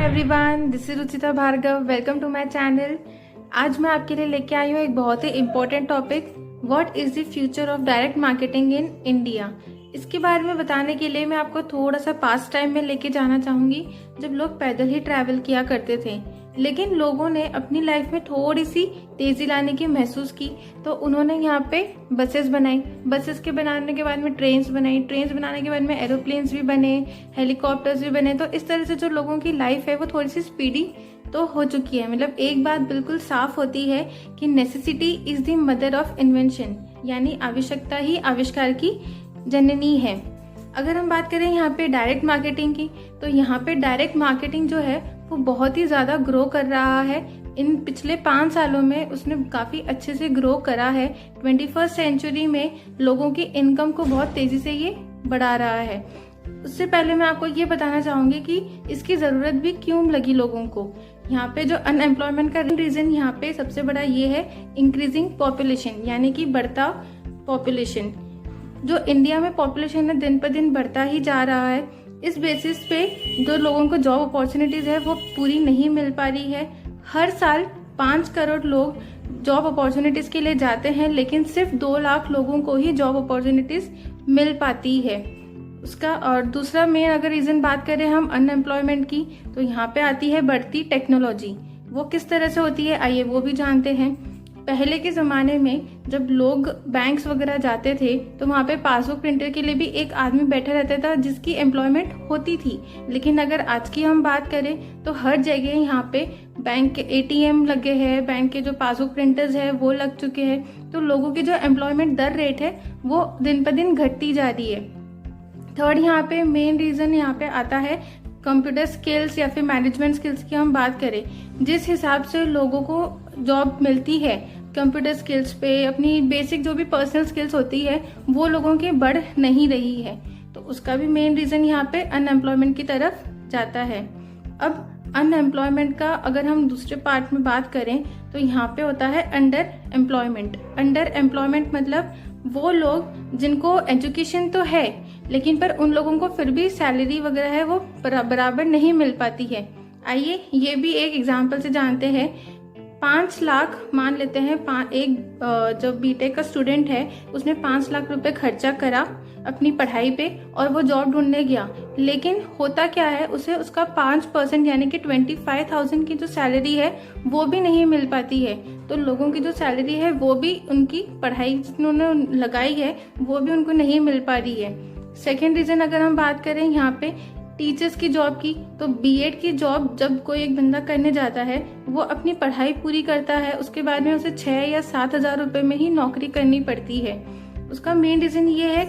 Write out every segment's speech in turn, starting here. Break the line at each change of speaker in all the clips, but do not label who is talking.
Everyone, this is Ruchita Bhargava. Welcome to my channel. आज मैं आपके लिए लेके आई हूँ एक बहुत ही important topic, what is the future of direct marketing in India. इसके बारे में बताने के लिए मैं आपको थोड़ा सा पास्ट टाइम में लेके जाना चाहूँगी, जब लोग पैदल ही ट्रैवल किया करते थे, लेकिन लोगों ने अपनी लाइफ में थोड़ी सी तेजी लाने की महसूस की, तो उन्होंने यहाँ पे बसेस बनाई। बसेस के बनाने के बाद में ट्रेन्स बनाई, ट्रेन्स बनाने के बाद में एरोप्लेन्स भी बने, हेलीकॉप्टर्स भी बने। तो इस तरह से जो लोगों की लाइफ है वो थोड़ी सी स्पीडी तो हो चुकी है। मतलब एक बात बिल्कुल साफ होती है कि necessity is the mother of invention, यानी आवश्यकता ही आविष्कार की जननी है। अगर हम बात करें यहाँ पे डायरेक्ट मार्केटिंग की, तो यहाँ पे डायरेक्ट मार्केटिंग जो है वो बहुत ही ज़्यादा ग्रो कर रहा है। इन पिछले 5 सालों में उसने काफ़ी अच्छे से ग्रो करा है। 21st सेंचुरी में लोगों की इनकम को बहुत तेज़ी से ये बढ़ा रहा है। उससे पहले मैं आपको ये बताना चाहूँगी कि इसकी ज़रूरत भी क्यों लगी लोगों को। यहाँ पे जो अनएम्प्लॉयमेंट का रीज़न यहाँ पे सबसे बड़ा ये है इंक्रीजिंग पॉपुलेशन, यानी कि बढ़ता पॉपुलेशन। जो इंडिया में पॉपुलेशन है दिन पर दिन बढ़ता ही जा रहा है। इस बेसिस पे जो लोगों को जॉब अपॉर्चुनिटीज़ है वो पूरी नहीं मिल पा रही है। हर साल 5 करोड़ लोग जॉब अपॉर्चुनिटीज़ के लिए जाते हैं, लेकिन सिर्फ 2 लाख लोगों को ही जॉब अपॉर्चुनिटीज़ मिल पाती है उसका। और दूसरा मेन अगर रीज़न बात करें हम अनएम्प्लॉयमेंट की, तो यहाँ पे आती है बढ़ती टेक्नोलॉजी। वो किस तरह से होती है आइए वो भी जानते हैं। पहले के ज़माने में जब लोग बैंक्स वगैरह जाते थे तो वहाँ पे पासबुक प्रिंटर के लिए भी एक आदमी बैठा रहता था जिसकी एम्प्लॉयमेंट होती थी। लेकिन अगर आज की हम बात करें तो हर जगह यहाँ पे बैंक के ATM लगे हैं, बैंक के जो पासबुक प्रिंटर्स है वो लग चुके हैं। तो लोगों की जो एम्प्लॉयमेंट दर रेट है वो दिन पर दिन घटती जा रही है। थर्ड यहाँ पे मेन रीज़न यहाँ पे आता है कंप्यूटर स्किल्स या फिर मैनेजमेंट स्किल्स की हम बात करें। जिस हिसाब से लोगों को जॉब मिलती है कंप्यूटर स्किल्स पे, अपनी बेसिक जो भी पर्सनल स्किल्स होती है वो लोगों की बढ़ नहीं रही है। तो उसका भी मेन रीज़न यहाँ पे अनएम्प्लॉयमेंट की तरफ जाता है। अब अनएम्प्लॉयमेंट का अगर हम दूसरे पार्ट में बात करें तो यहाँ पे होता है अंडर एम्प्लॉयमेंट। अंडर एम्प्लॉयमेंट मतलब वो लोग जिनको एजुकेशन तो है लेकिन पर उन लोगों को फिर भी सैलरी वगैरह है वो बराबर नहीं मिल पाती है। आइए ये भी एक एग्जांपल से जानते हैं। 5 लाख मान लेते हैं, जो बीटेक का स्टूडेंट है उसने 5 लाख रुपए खर्चा करा अपनी पढ़ाई पे और वो जॉब ढूंढने गया, लेकिन होता क्या है उसे उसका 5% यानी कि 25,000 की जो सैलरी है वो भी नहीं मिल पाती है। तो लोगों की जो सैलरी है वो भी उनकी पढ़ाई जिन्होंने लगाई है वो भी उनको नहीं मिल पा रही है। सेकेंड रीज़न अगर हम बात करें यहाँ पे टीचर्स की जॉब की, तो बीएड की जॉब जब कोई एक बंदा करने जाता है वो अपनी पढ़ाई पूरी करता है, उसके बाद में उसे 6 या 7 हज़ार रुपये में ही नौकरी करनी पड़ती है। उसका मेन रीज़न ये है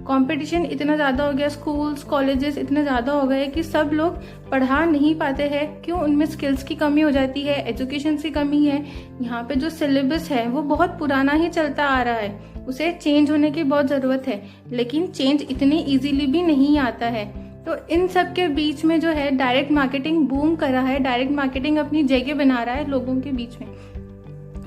कंपटीशन इतना ज़्यादा हो गया, स्कूल्स कॉलेजेस इतने ज़्यादा हो गए कि सब लोग पढ़ा नहीं पाते हैं। क्यों? उनमें स्किल्स की कमी हो जाती है, एजुकेशन की कमी है। यहाँ पे जो सिलेबस है वो बहुत पुराना ही चलता आ रहा है, उसे चेंज होने की बहुत ज़रूरत है, लेकिन चेंज इतनी ईजीली भी नहीं आता है। तो इन सब के बीच में जो है डायरेक्ट मार्केटिंग बूम कर रहा है। डायरेक्ट मार्केटिंग अपनी जगह बना रहा है लोगों के बीच में।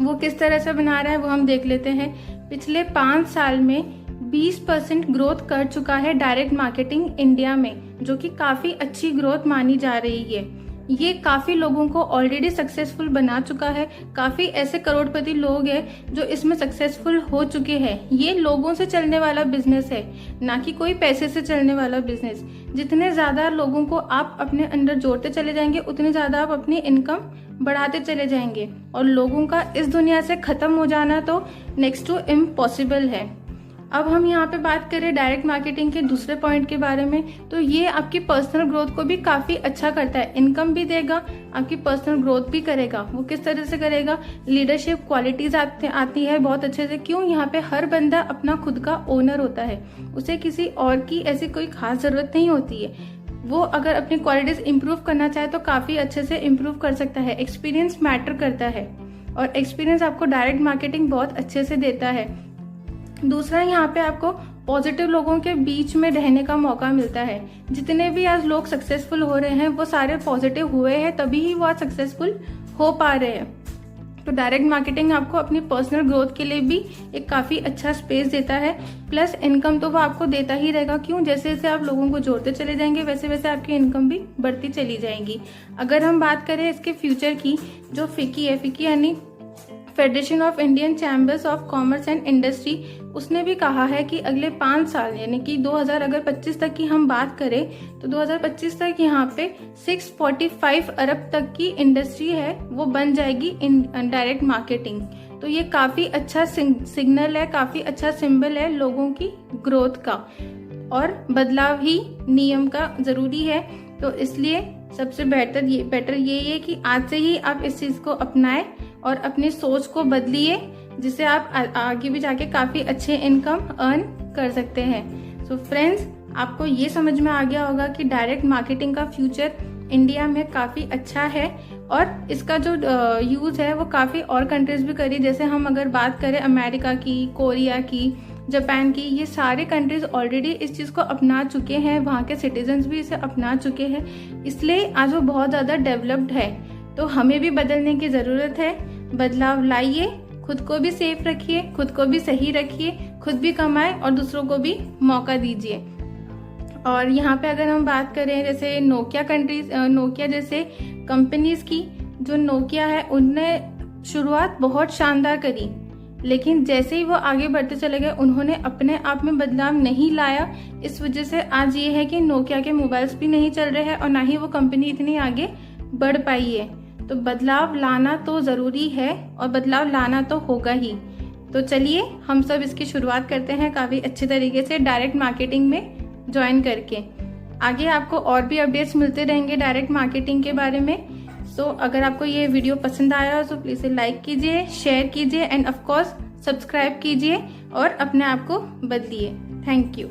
वो किस तरह से बना रहा है वो हम देख लेते हैं। पिछले 5 साल में 20% ग्रोथ कर चुका है डायरेक्ट मार्केटिंग इंडिया में, जो कि काफ़ी अच्छी ग्रोथ मानी जा रही है। ये काफ़ी लोगों को ऑलरेडी सक्सेसफुल बना चुका है। काफ़ी ऐसे करोड़पति लोग हैं जो इसमें सक्सेसफुल हो चुके हैं। ये लोगों से चलने वाला बिजनेस है, ना कि कोई पैसे से चलने वाला बिजनेस। जितने ज़्यादा लोगों को आप अपने अंदर जोड़ते चले जाएंगे उतने ज़्यादा आप अपनी इनकम बढ़ाते चले जाएंगे, और लोगों का इस दुनिया से ख़त्म हो जाना तो नेक्स्ट टू इम्पॉसिबल है। अब हम यहाँ पे बात करें डायरेक्ट मार्केटिंग के दूसरे पॉइंट के बारे में, तो ये आपकी पर्सनल ग्रोथ को भी काफ़ी अच्छा करता है। इनकम भी देगा, आपकी पर्सनल ग्रोथ भी करेगा। वो किस तरह से करेगा? लीडरशिप क्वालिटीज आती है बहुत अच्छे से। क्यों? यहाँ पे हर बंदा अपना खुद का ओनर होता है, उसे किसी और की ऐसी कोई खास ज़रूरत नहीं होती है। वो अगर अपनी क्वालिटीज इंप्रूव करना चाहे तो काफ़ी अच्छे से इंप्रूव कर सकता है। एक्सपीरियंस मैटर करता है, और एक्सपीरियंस आपको डायरेक्ट मार्केटिंग बहुत अच्छे से देता है। दूसरा, यहाँ पे आपको पॉजिटिव लोगों के बीच में रहने का मौका मिलता है। जितने भी आज लोग सक्सेसफुल हो रहे हैं वो सारे पॉजिटिव हुए हैं, तभी ही वो आज सक्सेसफुल हो पा रहे हैं। तो डायरेक्ट मार्केटिंग आपको अपनी पर्सनल ग्रोथ के लिए भी एक काफ़ी अच्छा स्पेस देता है, प्लस इनकम तो वो आपको देता ही रहेगा। क्यों? जैसे जैसे आप लोगों को जोड़ते चले जाएंगे वैसे वैसे आपकी इनकम भी बढ़ती चली जाएगी। अगर हम बात करें इसके फ्यूचर की, जो फिकी है, फिकी यानी federation of Indian chambers of commerce and industry, उसने भी कहा है कि अगले 5 साल यानी कि 2025 तक की हम बात करें तो 2025 तक यहाँ पे 645 अरब तक की इंडस्ट्री है वो बन जाएगी इन डायरेक्ट मार्केटिंग। तो ये काफ़ी अच्छा सिग्नल है, काफ़ी अच्छा सिंबल है लोगों की ग्रोथ का, और बदलाव ही नियम का ज़रूरी है। तो इसलिए सबसे बेटर ये है कि आज से ही आप इस चीज़ को अपनाएं और अपनी सोच को बदलिए, जिससे आप आगे भी जाके काफ़ी अच्छे इनकम अर्न कर सकते हैं। सो फ्रेंड्स, आपको ये समझ में आ गया होगा कि डायरेक्ट मार्केटिंग का फ्यूचर इंडिया में काफ़ी अच्छा है, और इसका जो यूज़ है वो काफ़ी और कंट्रीज भी करी। जैसे हम अगर बात करें अमेरिका की, कोरिया की, जापान की, ये सारे कंट्रीज ऑलरेडी इस चीज़ को अपना चुके हैं, वहाँ के सिटीजन्स भी इसे अपना चुके हैं, इसलिए आज वो बहुत ज़्यादा डेवलप्ड है। तो हमें भी बदलने की ज़रूरत है। बदलाव लाइए, खुद को भी सेफ रखिए, खुद को भी सही रखिए, खुद भी कमाएं और दूसरों को भी मौका दीजिए। और यहाँ पे अगर हम बात करें जैसे नोकिया जैसे कंपनीज की, जो नोकिया है उनने शुरुआत बहुत शानदार करी, लेकिन जैसे ही वो आगे बढ़ते चले गए उन्होंने अपने आप में बदलाव नहीं लाया। इस वजह से आज ये है कि नोकिया के मोबाइल्स भी नहीं चल रहे हैं और ना ही वो कंपनी इतनी आगे बढ़ पाई है। तो बदलाव लाना तो ज़रूरी है और बदलाव लाना तो होगा ही। तो चलिए हम सब इसकी शुरुआत करते हैं काफ़ी अच्छे तरीके से डायरेक्ट मार्केटिंग में ज्वाइन करके। आगे आपको और भी अपडेट्स मिलते रहेंगे डायरेक्ट मार्केटिंग के बारे में। सो अगर आपको ये वीडियो पसंद आया तो प्लीज़ लाइक कीजिए, शेयर कीजिए एंड ऑफ कोर्स सब्सक्राइब कीजिए और अपने आप को बदलिए। Thank you.